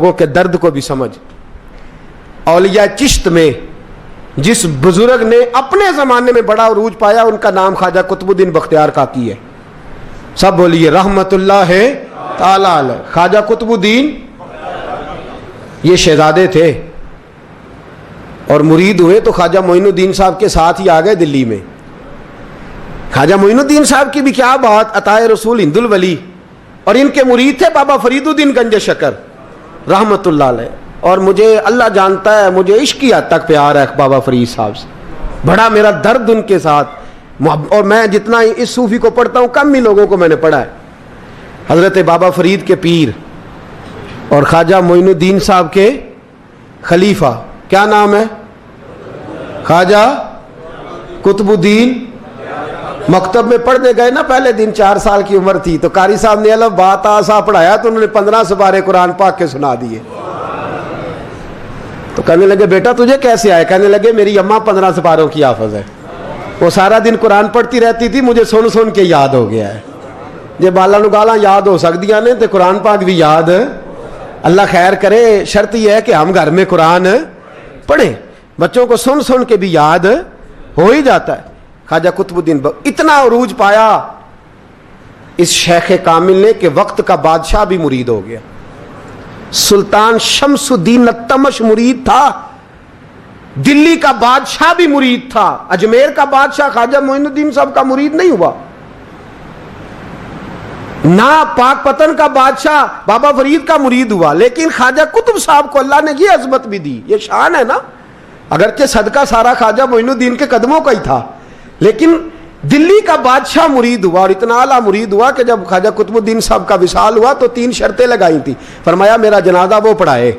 لوگوں کے درد کو بھی سمجھ. اولیاء چشت میں جس بزرگ نے اپنے زمانے میں بڑا عروج پایا ان کا نام خواجہ قطب الدین بختیار کاکی ہے. سب بولیے رحمت اللہ تعالی علیہ. خواجہ قطب الدین یہ شہزادے تھے اور مرید ہوئے تو خواجہ معین الدین صاحب کے ساتھ ہی آ گئے دلی میں. خواجہ معین الدین صاحب کی بھی کیا بات، عطائے رسول ہند الولی، اور ان کے مرید تھے بابا فرید الدین گنج شکر رحمت اللہ علیہ. اور مجھے اللہ جانتا ہے مجھے عشق کی حد تک پیار ہے بابا فرید صاحب سے، بڑا میرا درد ان کے ساتھ. اور میں جتنا اس صوفی کو پڑھتا ہوں کم ہی لوگوں کو میں نے پڑھا ہے. حضرت بابا فرید کے پیر اور خواجہ معین الدین صاحب کے خلیفہ کیا نام ہے؟ خواجہ قطب الدین. مکتب میں پڑھنے گئے نا پہلے دن، 4 سال کی عمر تھی، تو قاری صاحب نے الف با تا سا پڑھایا تو انہوں نے 15 سپارے قرآن پاک کے سنا دیے. تو کہنے لگے بیٹا تجھے کیسے آئے؟ کہنے لگے میری اماں 15 سپاروں کی حافظ ہے، وہ سارا دن قرآن پڑھتی رہتی تھی، مجھے سن سن کے یاد ہو گیا ہے. جب بالا نو گالاں یاد ہو سکدیاں نے تو قرآن پاک بھی یاد. اللہ خیر کرے، شرط یہ ہے کہ ہم گھر میں قرآن پڑھیں، بچوں کو سن سن کے بھی یاد ہو ہی جاتا ہے. خواجہ قطب الدین اتنا عروج پایا اس شیخ کامل نے کہ وقت کا بادشاہ بھی مرید ہو گیا. سلطان شمس الدین التمش مرید تھا، دلی کا بادشاہ بھی مرید تھا. اجمیر کا بادشاہ خواجہ معین الدین صاحب کا مرید نہیں ہوا، نہ پاک پتن کا بادشاہ بابا فرید کا مرید ہوا. لیکن خواجہ قطب صاحب کو اللہ نے یہ عظمت بھی دی، یہ شان ہے نا. اگرچہ صدقہ سارا خواجہ معین الدین کے قدموں کا ہی تھا، لیکن دلی کا بادشاہ مرید ہوا، اور اتنا اعلیٰ مرید ہوا کہ جب خواجہ قطب الدین صاحب کا وصال ہوا تو 3 شرطیں لگائی تھی. فرمایا میرا جنازہ وہ پڑھائے،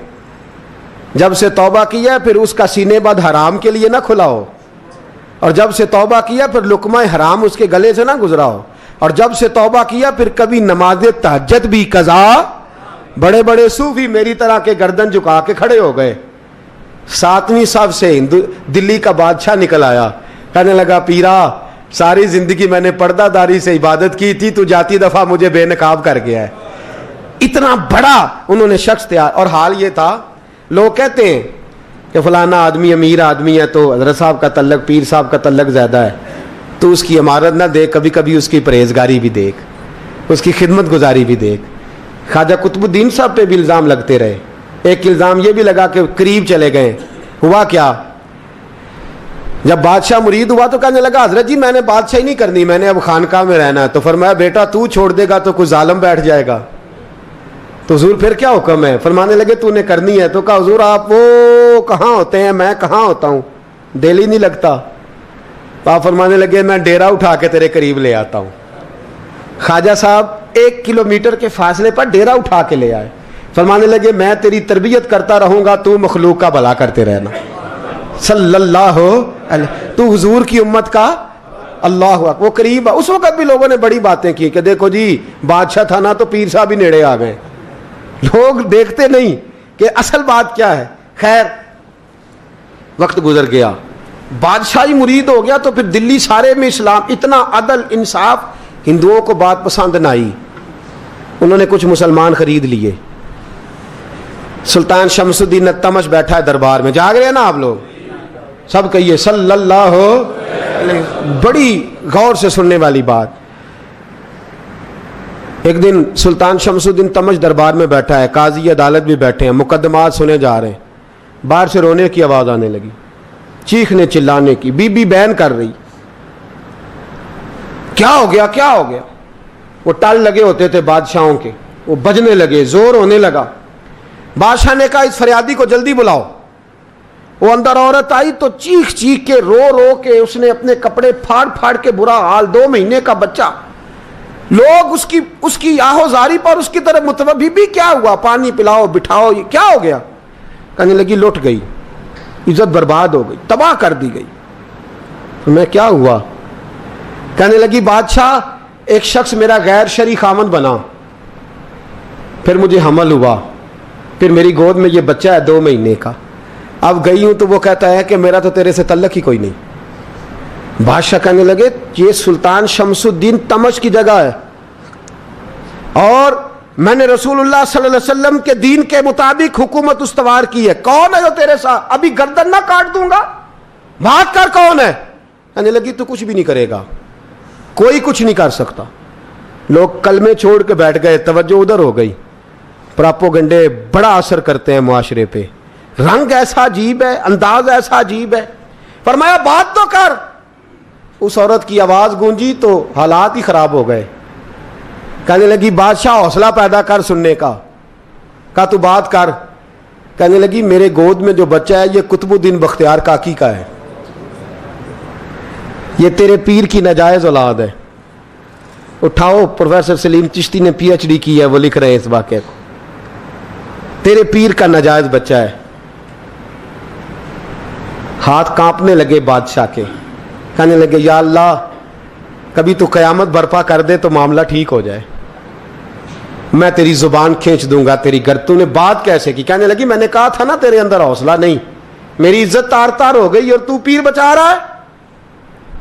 جب سے توبہ کیا پھر اس کا سینے بد حرام کے لیے نہ کھلا ہو، اور جب سے توبہ کیا پھر لقمہ حرام اس کے گلے سے نہ گزرا ہو، اور جب سے توبہ کیا پھر کبھی نماز تہجد بھی قضا. بڑے بڑے صوفی میری طرح کے گردن جھکا کے کھڑے ہو گئے. 7ویں صف سے دلی کا بادشاہ نکل آیا، کہنے لگا پیرا ساری زندگی میں نے پردہ داری سے عبادت کی تھی، تو جاتی دفعہ مجھے بے نقاب کر گیا ہے. اتنا بڑا انہوں نے شخص تیار. اور حال یہ تھا، لوگ کہتے ہیں کہ فلانا آدمی امیر آدمی ہے تو حضرت صاحب کا تعلق پیر صاحب کا تعلق زیادہ ہے، تو اس کی عمارت نہ دیکھ، کبھی کبھی اس کی پرہیزگاری بھی دیکھ، اس کی خدمت گزاری بھی دیکھ. خواجہ قطب الدین صاحب پہ بھی الزام لگتے رہے. ایک الزام یہ بھی لگا کہ قریب چلے گئے. ہوا کیا، جب بادشاہ مرید ہوا تو کہنے لگا حضرت جی میں نے بادشاہی نہیں کرنی، میں نے اب خانقاہ میں رہنا ہے. تو فرمایا بیٹا تو چھوڑ دے گا تو کوئی ظالم بیٹھ جائے گا. تو حضور پھر کیا حکم ہے؟ فرمانے لگے تو نے کرنی ہے. تو کہا حضور آپ وہ کہاں ہوتے ہیں، میں کہاں ہوتا ہوں، دل ہی نہیں لگتا. آپ فرمانے لگے میں ڈیرا اٹھا کے تیرے قریب لے آتا ہوں. خواجہ صاحب 1 کلومیٹر کے فاصلے پر ڈیرا اٹھا کے لے آئے. فرمانے لگے میں تیری تربیت کرتا رہوں گا، تو مخلوق کا بھلا کرتے رہنا. صلی اللہ علیہ، تو حضور کی امت کا اللہ اکبر. وہ قریب، اس وقت بھی لوگوں نے بڑی باتیں کی کہ دیکھو جی بادشاہ تھا نا تو پیر صاحب ہی نیڑے آ گئے. لوگ دیکھتے نہیں کہ اصل بات کیا ہے. خیر وقت گزر گیا، بادشاہی مرید ہو گیا، تو پھر دلی سارے میں اسلام، اتنا عدل انصاف. ہندوؤں کو بات پسند نہ آئی، انہوں نے کچھ مسلمان خرید لیے. سلطان شمس الدین التمش بیٹھا ہے دربار میں، جاگ رہے ہیں نا آپ لوگ سب، کہیے صلی اللہ علیہ. بڑی غور سے سننے والی بات. ایک دن سلطان شمس الدین تمش دربار میں بیٹھا ہے، قاضی عدالت بھی بیٹھے ہیں، مقدمات سنے جا رہے ہیں. باہر سے رونے کی آواز آنے لگی، چیخنے چلانے کی. بی بی بیان کر رہی، کیا ہو گیا کیا ہو گیا. وہ ٹال لگے ہوتے تھے بادشاہوں کے، وہ بجنے لگے، زور ہونے لگا. بادشاہ نے کہا اس فریادی کو جلدی بلاؤ. وہ اندر عورت آئی تو چیخ چیخ کے رو رو کے اس نے اپنے کپڑے پھاڑ پھاڑ کے، برا حال، 2 مہینے کا بچہ. لوگ اس کی آہو زاری پر اس کی طرف متوجہ. بی بی کیا ہوا، پانی پلاؤ بٹھاؤ، یہ کیا ہو گیا. کہنے لگی لٹ گئی، عزت برباد ہو گئی، تباہ کر دی گئی. میں کیا ہوا؟ کہنے لگی بادشاہ ایک شخص میرا غیر شرعی خامند بنا، پھر مجھے حمل ہوا، پھر میری گود میں یہ بچہ ہے 2 مہینے کا. اب گئی ہوں تو وہ کہتا ہے کہ میرا تو تیرے سے تعلق ہی کوئی نہیں. بادشاہ کہنے لگے یہ سلطان شمس الدین تمش کی جگہ ہے، اور میں نے رسولullah صلی اللہ علیہ وسلم کے دین کے مطابق حکومت استوار کی ہے. کون ہے جو تیرے ساتھ؟ ابھی گردن نہ کاٹ دوں گا. بات کر کون ہے؟ کہنے لگی تو کچھ بھی نہیں کرے گا, کوئی کچھ نہیں کر سکتا. لوگ کلمے چھوڑ کے بیٹھ گئے, توجہ ادھر ہو گئی. پراپوگنڈے بڑا اثر کرتے ہیں معاشرے پہ. رنگ ایسا عجیب ہے, انداز ایسا عجیب ہے. فرمایا بات تو کر. اس عورت کی آواز گونجی تو حالات ہی خراب ہو گئے. کہنے لگی بادشاہ حوصلہ پیدا کر سننے کا. کہا تو بات کر. کہنے لگی میرے گود میں جو بچہ ہے یہ قطب الدین بختیار کاکی کا ہے, یہ تیرے پیر کی ناجائز اولاد ہے. اٹھاؤ, پروفیسر سلیم چشتی نے پی ایچ ڈی کی ہے, وہ لکھ رہے ہیں اس واقعے کو. تیرے پیر کا ناجائز بچہ ہے. ہاتھ کانپنے لگے بادشاہ کے. کہنے لگے یا اللہ کبھی تو قیامت برپا کر دے تو معاملہ ٹھیک ہو جائے, میں تیری زبان کھینچ دوں گا تیری گر. تو نے بات کیسے کی؟ کہنے لگی میں نے کہا تھا نا تیرے اندر حوصلہ نہیں, میری عزت تار تار ہو گئی اور تو پیر بچا رہا ہے.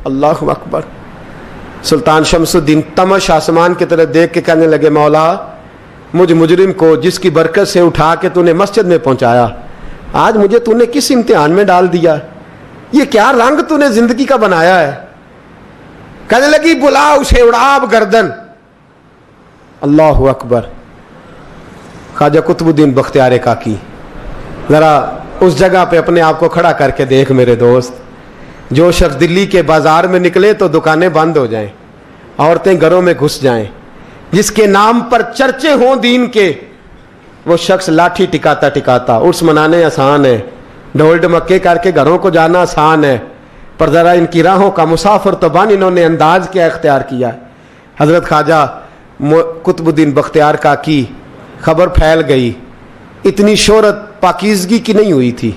اللہ اکبر. سلطان شمس الدین تمش آسمان کی طرف دیکھ کے کہنے لگے مولا مجھ مجرم کو جس کی برکت سے اٹھا کے تو نے مسجد میں پہنچایا, آج مجھے تو نے کس امتحان میں ڈال دیا؟ یہ کیا رنگ تو نے زندگی کا بنایا ہے؟ کہنے لگی بلا اسے, اڑا اب گردن. اللہ اکبر. خواجہ قطب الدین بختیار کاکی, ذرا اس جگہ پہ اپنے آپ کو کھڑا کر کے دیکھ میرے دوست. جو شخص دلی کے بازار میں نکلے تو دکانیں بند ہو جائیں, عورتیں گھروں میں گھس جائیں, جس کے نام پر چرچے ہوں دین کے, وہ شخص لاٹھی ٹکاتا ٹکاتا. عرس منانے آسان ہے, ڈھول ڈمکے کر کے گھروں کو جانا آسان ہے, پر ذرا ان کی راہوں کا مسافر تو بن انہوں نے انداز کیا اختیار کیا. حضرت خواجہ قطب الدین بختیار کاکی, خبر پھیل گئی. اتنی شہرت پاکیزگی کی نہیں ہوئی تھی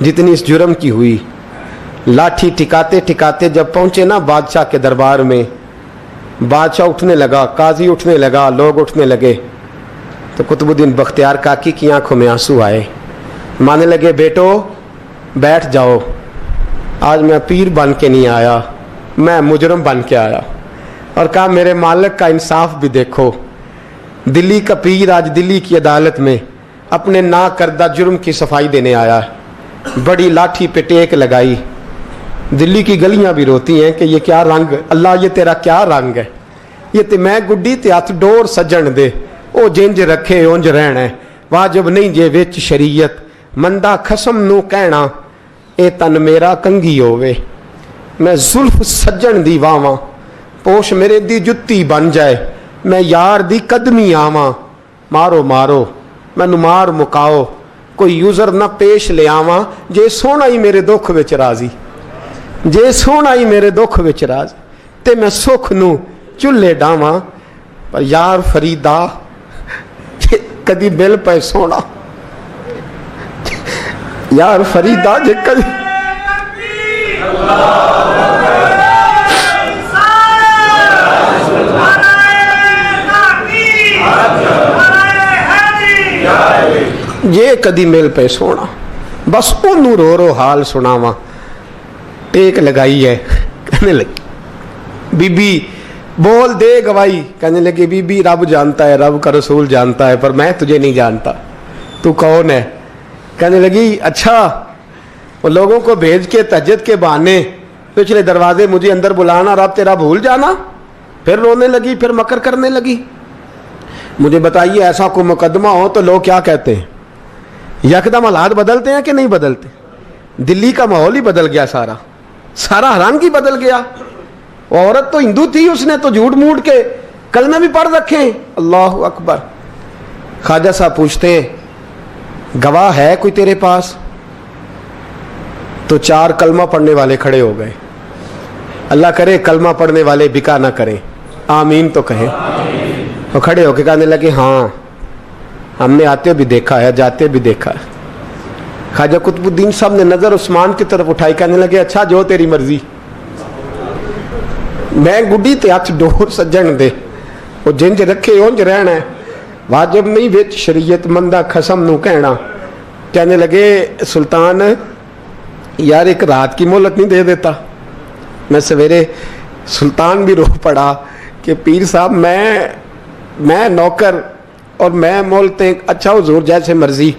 جتنی اس جرم کی ہوئی. لاٹھی ٹکاتے ٹکاتے جب پہنچے نا بادشاہ کے دربار میں, بادشاہ اٹھنے لگا, قاضی اٹھنے لگا, لوگ اٹھنے لگے, تو قطب الدین بختیار کاکی کی آنکھوں میں آنسو آئے. مانے لگے بیٹو بیٹھ جاؤ, آج میں پیر بن کے نہیں آیا, میں مجرم بن کے آیا. اور کہا میرے مالک کا انصاف بھی دیکھو. دلی کا پیر آج دلی کی عدالت میں اپنے نا کردہ جرم کی صفائی دینے آیا. بڑی لاٹھی پہ ٹیک لگائی. دلی کی گلیاں بھی روتی ہیں کہ یہ کیا رنگ, اللہ یہ تیرا کیا رنگ ہے. یہ تے میں گڈی تے ہاتھ ڈور سجن دے, او جنج رکھے اونج رہنا ہے, واجب نہیں جے وچ شریعت, مندہ خسم نو کہنا اے تن میرا کنگھی ہووے. میں زلف سجن دی واواں, پوش میرے دی جتی بن جائے, میں یار دی قدمی آواں. مارو مارو مینوں مار مکاؤ, کوئی یوزر نہ پیش لے آواں, جے سونا ہی میرے دکھ وچ راضی, جے سونا ہی میرے دکھ وچ راضی, تے میں سکھ نو چلے ڈاواں. پر یار فریدا کدی مل پے سونا, یار فریدا جے کدی یہ کدی مل پہ سونا, بس انہوں رو رو حال سناواں. ٹیک لگائی ہے. کہنے لگی بی بی بول دے گواہی. کہنے لگی بی بی رب جانتا ہے, رب کا رسول جانتا ہے, پر میں تجھے نہیں جانتا, تو کون ہے؟ کہنے لگی اچھا وہ لوگوں کو بھیج کے تہجد کے بہانے پچھلے دروازے مجھے اندر بلانا, رب تیرا بھول جانا. پھر رونے لگی, پھر مکر کرنے لگی. مجھے بتائیے ایسا کوئی مقدمہ ہو تو لوگ کیا کہتے ہیں؟ یکدم حالات بدلتے ہیں کہ نہیں بدلتے؟ دلی کا ماحول ہی بدل گیا, سارا رنگ ہی بدل گیا. وہ عورت تو ہندو تھی, اس نے تو جھوٹ موٹ کے کلمے بھی پڑھ رکھے ہیں. اللہ اکبر. خواجہ صاحب پوچھتے ہیں گواہ ہے کوئی تیرے پاس؟ تو 4 کلمہ پڑھنے والے کھڑے ہو گئے. اللہ کرے کلمہ پڑھنے والے بکا نہ کریں, آمین تو کہیں. وہ کھڑے ہو کے کہنے لگے ہاں ہم نے آتے بھی دیکھا ہے, جاتے بھی دیکھا ہے. خواجہ قطب الدین صاحب نے نظر عثمان کی طرف اٹھائی, کہنے لگے اچھا جو تیری مرضی, میں گڈی تے ہاتھ ڈور سجن دے, وہ جنج رکھے اونج رہنا ہے, واجب نہیں وچ شریعت, مندہ خسم نو کہنا. کہنے لگے سلطان یار ایک رات کی مہلت نہیں دے دیتا؟ میں سویرے سلطان بھی رو پڑا کہ پیر صاحب میں نوکر اور میں بولتے اچھا حضور جیسے مرضی.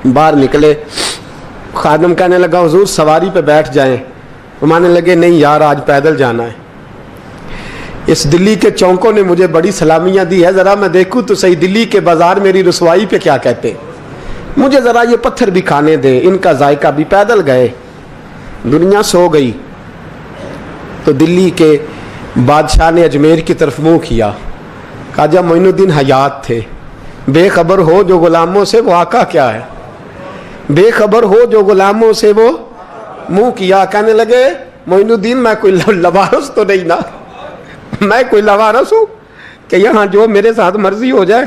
باہر نکلے. خادم کہنے لگا حضور سواری پہ بیٹھ جائیں. وہ ماننے لگے نہیں یار آج پیدل جانا ہے. اس دلی کے چونکوں نے مجھے بڑی سلامیاں دی ہے, ذرا میں دیکھوں تو صحیح دلی کے بازار میری رسوائی پہ کیا کہتے, مجھے ذرا یہ پتھر بھی کھانے دے. ان کا ذائقہ بھی. پیدل گئے. دنیا سو گئی تو دلی کے بادشاہ نے اجمیر کی طرف منہ کیا. خواجہ معین الدین حیات تھے. بے خبر ہو جو غلاموں سے وہ آقا کیا ہے, بے خبر ہو جو غلاموں سے وہ منہ کیا. کہنے لگے معین الدین میں کوئی لوارث تو نہیں نا, میں کوئی لوارث ہوں کہ یہاں جو میرے ساتھ مرضی ہو جائے.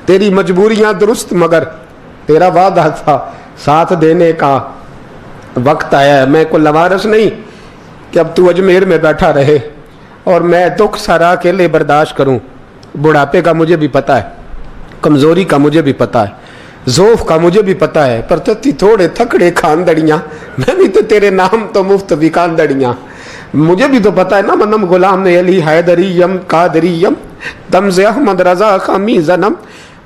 تیری مجبوریاں درست مگر تیرا وعدہ تھا ساتھ دینے کا وقت آیا ہے. میں کوئی لوارث نہیں کہ اب تو اجمیر میں بیٹھا رہے اور میں دکھ سارا اکیلے برداشت کروں. بڑھاپے کا مجھے بھی پتہ ہے, کمزوری کا مجھے بھی پتہ ہے, ذوف کا مجھے بھی پتہ ہے, پر تتی تھوڑے تھکڑے خاندڑیاں, میں بھی تو تیرے نام تو مفت بھی خاندڑیاں. مجھے بھی تو پتہ ہے نا منم غلام نے علی حیدریم قادریم تمز احمد رضا خامی زنم.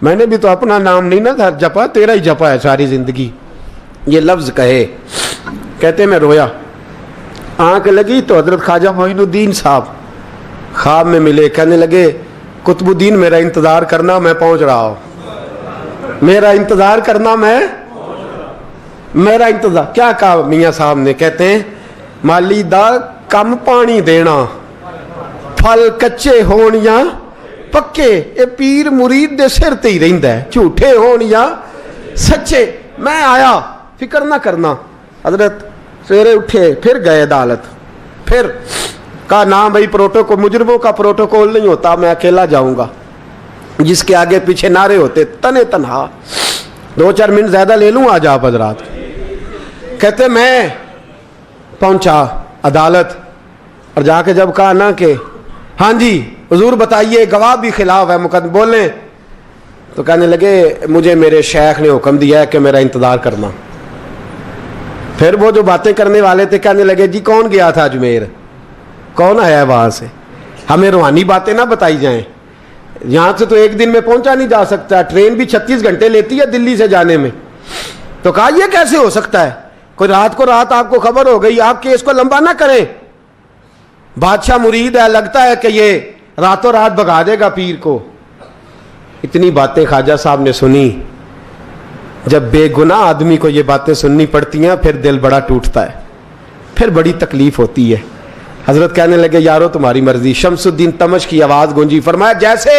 میں نے بھی تو اپنا نام نہیں نا جپا, تیرا ہی جپا ہے ساری زندگی. یہ لفظ کہے, کہتے میں رویا. آنکھ لگی تو حضرت خواجہ معین الدین صاحب خواب میں ملے. کہنے لگے قطب الدین میرا انتظار کرنا, میں پہنچ رہا ہوں. میرا انتظار کرنا, میرا انتظار. کیا کہا میاں صاحب نے؟ کہتے ہیں مالی دا کم پانی دینا, پھل کچے ہون یا پکے, اے پیر مرید دے سر تے ہی رہندا ہے, جھوٹے ہون یا سچے. میں آیا, فکر نہ کرنا. حضرت سویرے اٹھے, پھر گئے عدالت. پھر کہا نام بھائی پروٹوکول, مجرموں کا پروٹوکول نہیں ہوتا, میں اکیلا جاؤں گا. جس کے آگے پیچھے نعرے ہوتے تنے تنہا. 2-4 منٹ زیادہ لے لوں آج آپ حضرات. کہتے میں پہنچا عدالت اور جا کے جب کہا نا کہ ہاں جی حضور بتائیے, گواہ بھی خلاف ہے, مقدم بولیں, تو کہنے لگے مجھے میرے شیخ نے حکم دیا ہے کہ میرا انتظار کرنا. پھر وہ جو باتیں کرنے والے تھے کہنے لگے جی کون گیا تھا اجمیر, کون آیا ہے وہاں سے, ہمیں روحانی باتیں نہ بتائی جائیں. یہاں سے تو ایک دن میں پہنچا نہیں جا سکتا, ٹرین بھی 36 گھنٹے لیتی ہے دلی سے جانے میں. تو کہا یہ کیسے ہو سکتا ہے, کوئی رات کو رات آپ کو خبر ہو گئی, آپ کیس کو لمبا نہ کریں. بادشاہ مرید ہے, لگتا ہے کہ یہ راتوں رات بھگا دے گا پیر کو. اتنی باتیں خواجہ صاحب نے سنی. جب بے گناہ آدمی کو یہ باتیں سننی پڑتی ہیں پھر دل بڑا ٹوٹتا ہے, پھر بڑی تکلیف ہوتی ہے. حضرت کہنے لگے یارو تمہاری مرضی. شمس الدین تمش کی آواز گونجی. فرمایا جیسے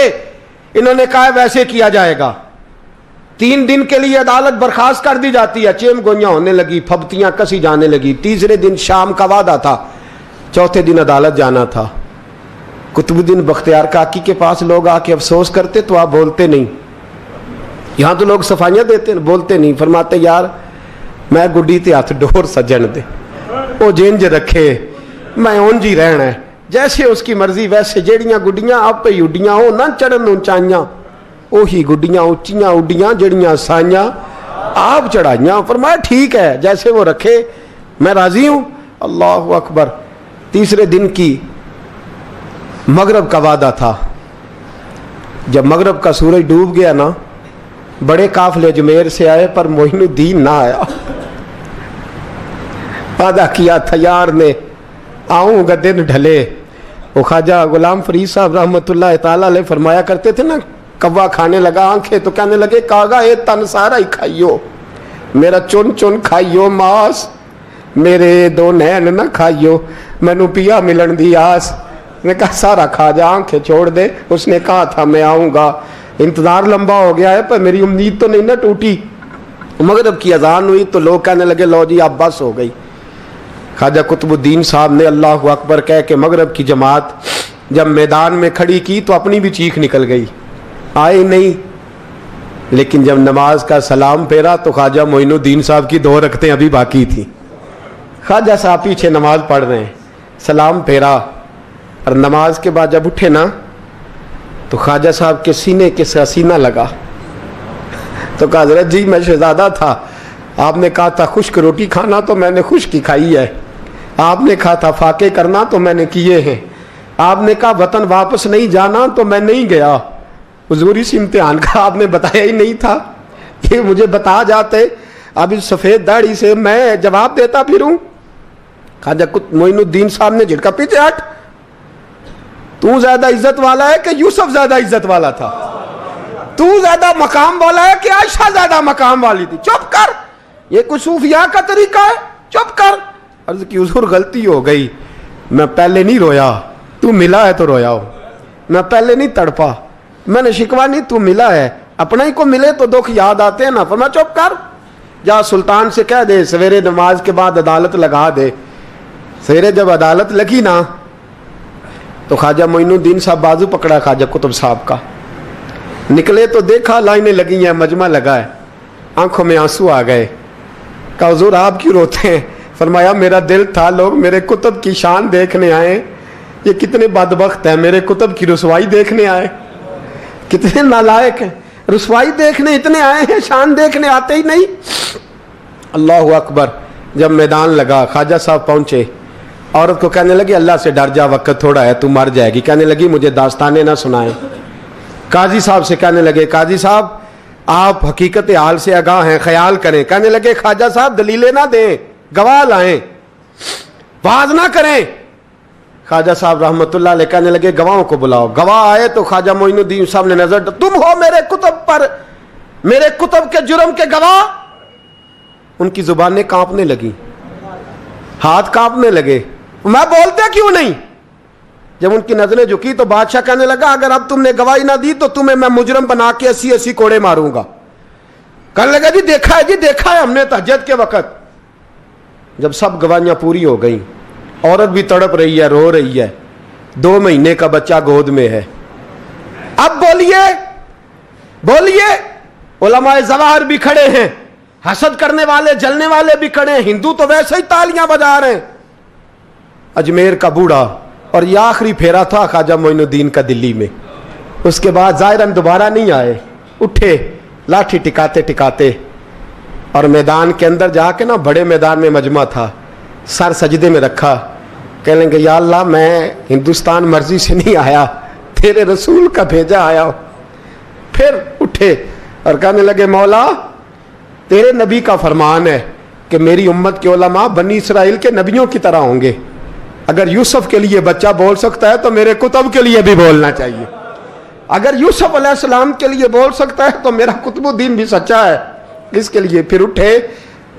انہوں نے کہا ویسے کیا جائے گا. 3 دن کے لیے عدالت برخاست کر دی جاتی ہے. چیم گوئیاں ہونے لگی, پھبتیاں کسی جانے لگی. تیسرے دن شام کا وعدہ تھا, چوتھے دن عدالت جانا تھا. قطب الدین بختیار کاکی کے پاس لوگ آ کے افسوس کرتے تو آپ بولتے نہیں. یہاں تو لوگ صفائیاں دیتے ہیں, بولتے نہیں. فرماتے یار میں گڈی تے ہاتھ ڈور سجن دے, وہ جنج رکھے, میں اونج ہی رہنا ہے, جیسے اس کی مرضی ویسے. جیڑیاں گڈیاں آپ پہ اڈیاں ہو نہ چڑھن اونچائیاں, وہی گڈیاں اونچیاں اڈیاں جڑیاں سائیاں آپ چڑھائیاں. فرمایا ٹھیک ہے جیسے وہ رکھے, میں راضی ہوں. اللہ اکبر. تیسرے دن کی مغرب کا وعدہ تھا. جب مغرب کا سورج ڈوب گیا نا, بڑے قافلے اجمیر سے آئے پر معین الدین نہ آیا. وعدہ کیا تھا یار نے, آؤں گا دن ڈھلے. وہ خواجہ غلام فرید صاحب رحمۃ اللہ تعالیٰ علیہ فرمایا کرتے تھے نا, کوا کھانے لگا آنکھیں تو کہنے لگے کاغا اے تن سارا ہی کھائیو, میرا چن چن کھائیو ماس, میرے 2 نین نہ کھائیو, مینو پیا ملن دی آس. نے کہا سارا کھا جا, آنکھیں چھوڑ دے. اس نے کہا تھا میں آؤں گا, انتظار لمبا ہو گیا ہے پر میری امید تو نہیں نہ ٹوٹی. مغرب کی اذان ہوئی تو لوگ کہنے لگے لو جی اب بس ہو گئی. خواجہ قطب الدین صاحب نے اللہ اکبر کہہ کے مغرب کی جماعت جب میدان میں کھڑی کی تو اپنی بھی چیخ نکل گئی, آئے نہیں. لیکن جب نماز کا سلام پھیرا تو خواجہ معین الدین صاحب کی 2 رکعتیں ابھی باقی تھیں. خواجہ صاحب پیچھے نماز پڑھ رہے ہیں, سلام پھیرا اور نماز کے بعد جب اٹھے نا تو خواجہ صاحب کے سینے کے سینہ لگا. تو کہا حضرت جی میں شہزادہ تھا, آپ نے کہا تھا خشک روٹی کھانا تو میں نے خشک کی کھائی ہے, آپ نے کہا تھا فاقے کرنا تو میں نے کیے ہیں, آپ نے کہا وطن واپس نہیں جانا تو میں نہیں گیا, حضور اس امتحان کا آپ نے بتایا ہی نہیں تھا, یہ مجھے بتا جاتے, اب اس سفید داڑھی سے میں جواب دیتا پھروں. خواجہ معین الدین صاحب نے جھٹکا, پیچھے ہٹ, تو زیادہ عزت والا ہے کہ یوسف زیادہ عزت والا تھا؟ تو زیادہ مقام والا ہے کہ عائشہ زیادہ مقام والی تھی؟ چپ کر, یہ کوئی صوفیاء کا طریقہ ہے؟ چپ کر. عرض کی حضور غلطی ہو گئی, میں پہلے نہیں رویا, تو ملا ہے تو رویا ہو, میں پہلے نہیں تڑپا, میں نے شکوا نہیں, تو ملا ہے, اپنا ہی کو ملے تو دکھ یاد آتے ہیں نا. فرمایا چپ کر, جا سلطان سے کہہ دے سویرے نماز کے بعد عدالت لگا دے. سویرے جب عدالت لگی نا تو خواجہ معین الدین صاحب بازو پکڑا خواجہ قطب صاحب کا, نکلے تو دیکھا لائنیں لگی ہیں, مجمع لگا ہے, آنکھوں میں آنسو آ گئے. کہا حضور آپ کیوں روتے ہیں؟ فرمایا میرا دل تھا لوگ میرے کتب کی شان دیکھنے آئے, یہ کتنے بدبخت ہیں, میرے کتب کی رسوائی دیکھنے آئے, کتنے نالائق ہیں, رسوائی دیکھنے اتنے آئے ہیں, شان دیکھنے آتے ہی نہیں. اللہ اکبر. جب میدان لگا خواجہ صاحب پہنچے, عورت کو کہنے لگی اللہ سے ڈر جا, وقت تھوڑا ہے, تو مر جائے گی. کہنے لگی مجھے داستانیں نہ سنائیں. قاضی صاحب سے کہنے لگے قاضی صاحب آپ حقیقت حال سے آگاہ ہیں, خیال کریں. کہنے لگے خواجہ صاحب دلیلیں نہ دیں, گواہ لائیں, واز نہ کریں. خواجہ صاحب رحمت اللہ علیہ کہنے لگے گواہوں کو بلاؤ. گواہ آئے تو خواجہ معین الدین صاحب نے نظر, تم ہو میرے کتب پر, میرے کتب کے جرم کے گواہ. ان کی زبانیں کانپنے لگی, ہاتھ کانپنے لگے, میں بولتے کیوں نہیں؟ جب ان کی نظریں جھکی تو بادشاہ کہنے لگا اگر اب تم نے گواہی نہ دی تو تمہیں میں مجرم بنا کے 80 کوڑے ماروں گا. کہنے لگا جی دیکھا ہے, جی دیکھا ہے ہم نے تہجد کے وقت. جب سب گواہیاں پوری ہو گئیں, عورت بھی تڑپ رہی ہے, رو رہی ہے, 2 مہینے کا بچہ گود میں ہے. اب بولیے بولیے, علماء ظواہر بھی کھڑے ہیں, حسد کرنے والے جلنے والے بھی کھڑے ہیں, ہندو تو ویسے ہی تالیاں بجا رہے ہیں. اجمیر کا بوڑھا, اور یہ آخری پھیرا تھا خواجہ معین الدین کا دلی میں. اس کے بعد ظاہراً دوبارہ نہیں آئے, اٹھے لاٹھی ٹکاتے ٹکاتے, اور میدان کے اندر جا کے نا, بڑے میدان میں مجمع تھا, سر سجدے میں رکھا. کہنے لگے یا اللہ میں ہندوستان مرضی سے نہیں آیا, تیرے رسول کا بھیجا آیا ہوں. پھر اٹھے اور کہنے لگے مولا تیرے نبی کا فرمان ہے کہ میری امت کے علماء بنی اسرائیل کے نبیوں کی طرح ہوں گے. اگر یوسف کے لیے بچہ بول سکتا ہے تو میرے کتب کے لیے بھی بولنا چاہیے. اگر یوسف علیہ السلام کے لیے بول سکتا ہے تو میرا قطب الدین بھی سچا ہے. اس کے لیے پھر اٹھے,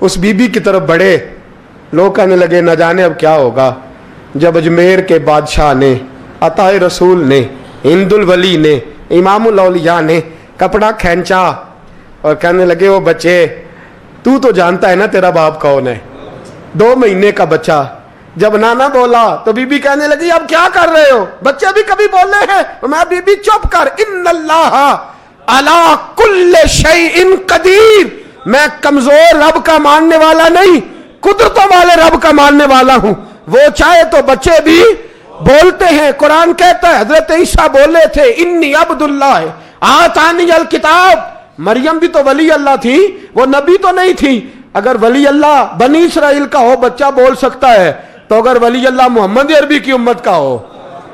اس بی بی کی طرف بڑھے. لوگ کہنے لگے نہ جانے اب کیا ہوگا. جب اجمیر کے بادشاہ نے, عطا رسول نے, ہند الولی نے, امام الاولیاء نے کپڑا کھینچا اور کہنے لگے وہ بچے تو جانتا ہے نا تیرا باپ کون ہے, 2 مہینے کا بچہ. جب نانا بولا تو بی بی کہنے لگی اب کیا کر رہے ہو, بچے بھی کبھی بولے ہیں؟ میں بی بی چپ کر, ان اللہ علی کل شیء قدیر, میں کمزور رب کا ماننے والا نہیں, قدرتوں والے رب کا ماننے والا ہوں. وہ چاہے تو بچے بھی بولتے ہیں. قرآن کہتا ہے حضرت عیسیٰ بولے تھے انی عبد اللہ آتانی الکتاب. مریم بھی تو ولی اللہ تھی, وہ نبی تو نہیں تھی. اگر ولی اللہ بنی اسرائیل کا ہو بچہ بول سکتا ہے, تو اگر ولی اللہ محمد عربی کی امت کا ہو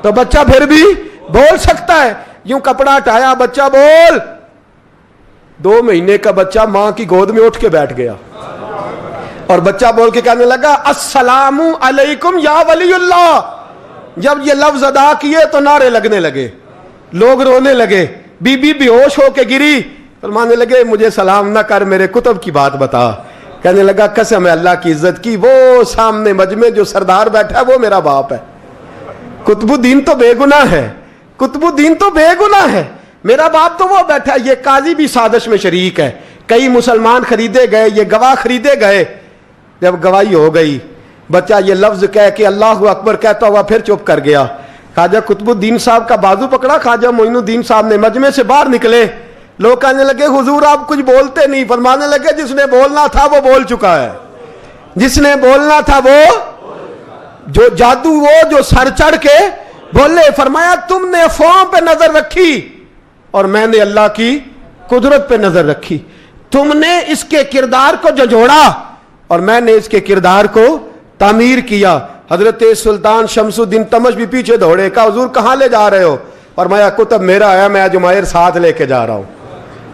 تو بچہ پھر بھی بول سکتا ہے. یوں کپڑا ہٹایا, بچہ بول. 2 مہینے کا بچہ ماں کی گود میں اٹھ کے بیٹھ گیا, اور بچہ بول کے کہنے لگا السلام علیکم یا ولی اللہ. جب یہ لفظ ادا کیے تو نعرے لگنے لگے, لوگ رونے لگے. بی بی بے ہوش ہو کے گری, فرمانے لگے مجھے سلام نہ کر, میرے کتب کی بات بتا. کہنے لگا قسم ہے اللہ کی عزت کی, وہ سامنے مجمع جو سردار بیٹھا ہے وہ میرا باپ ہے. قطب الدین تو بے گناہ ہے, قطب الدین تو بے گناہ ہے, میرا باپ تو وہ بیٹھا ہے. یہ قاضی بھی سازش میں شریک ہے, کئی مسلمان خریدے گئے, یہ گواہ خریدے گئے. جب گواہی ہو گئی, بچہ یہ لفظ کہہ کے اللہ اکبر کہتا ہوا پھر چپ کر گیا. خواجہ قطب الدین صاحب کا بازو پکڑا, خواجہ معین الدین صاحب نے مجمع سے باہر نکلے. لوگ کہنے لگے حضور آپ کچھ بولتے نہیں. فرمانے لگے جس نے بولنا تھا وہ بول چکا ہے, جس نے بولنا تھا وہ جو جادو, وہ جو سر چڑھ کے بولے. فرمایا تم نے افواہوں پہ نظر رکھی اور میں نے اللہ کی قدرت پہ نظر رکھی. تم نے اس کے کردار کو جھنجھوڑا اور میں نے اس کے کردار کو تعمیر کیا. حضرت سلطان شمس الدین تمش بھی پیچھے دوڑے, کہا حضور کہاں لے جا رہے ہو؟ اور میں کتب میرا آیا, میں جمائر ساتھ لے کے جا رہا ہوں.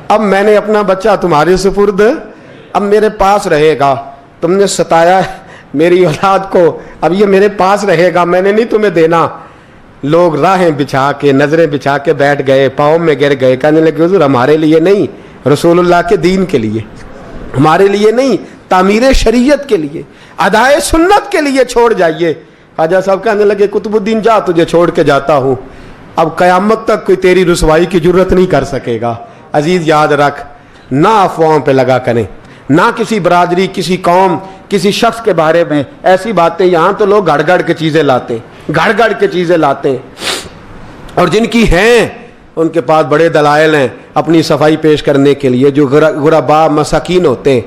اب میں نے اپنا بچہ تمہارے سپرد, اب میرے پاس رہے گا. تم نے ستایا میری اولاد کو, اب یہ میرے پاس رہے گا, میں نے نہیں تمہیں دینا. لوگ راہیں بچھا کے, نظریں بچھا کے بیٹھ گئے, پاؤں میں گر گئے, کہنے لگے حضور ہمارے لیے نہیں, رسول اللہ کے دین کے لیے, ہمارے لیے نہیں, تعمیر شریعت کے لیے, ادائے سنت کے لیے چھوڑ جائیے. خواجہ صاحب کہنے لگے قطب الدین جا, تجھے چھوڑ کے جاتا ہوں, اب قیامت تک کوئی تیری رسوائی کی جرت نہیں کر سکے گا. عزیز یاد رکھ, نہ افواہوں پہ لگا کریں, نہ کسی برادری, کسی قوم, کسی شخص کے بارے میں ایسی باتیں. یہاں تو لوگ گڑ گڑ کے چیزیں لاتے, گڑ گڑ کے چیزیں لاتے, اور جن کی ہیں ان کے پاس بڑے دلائل ہیں اپنی صفائی پیش کرنے کے لیے. جو غربا مساکین ہوتے ہیں,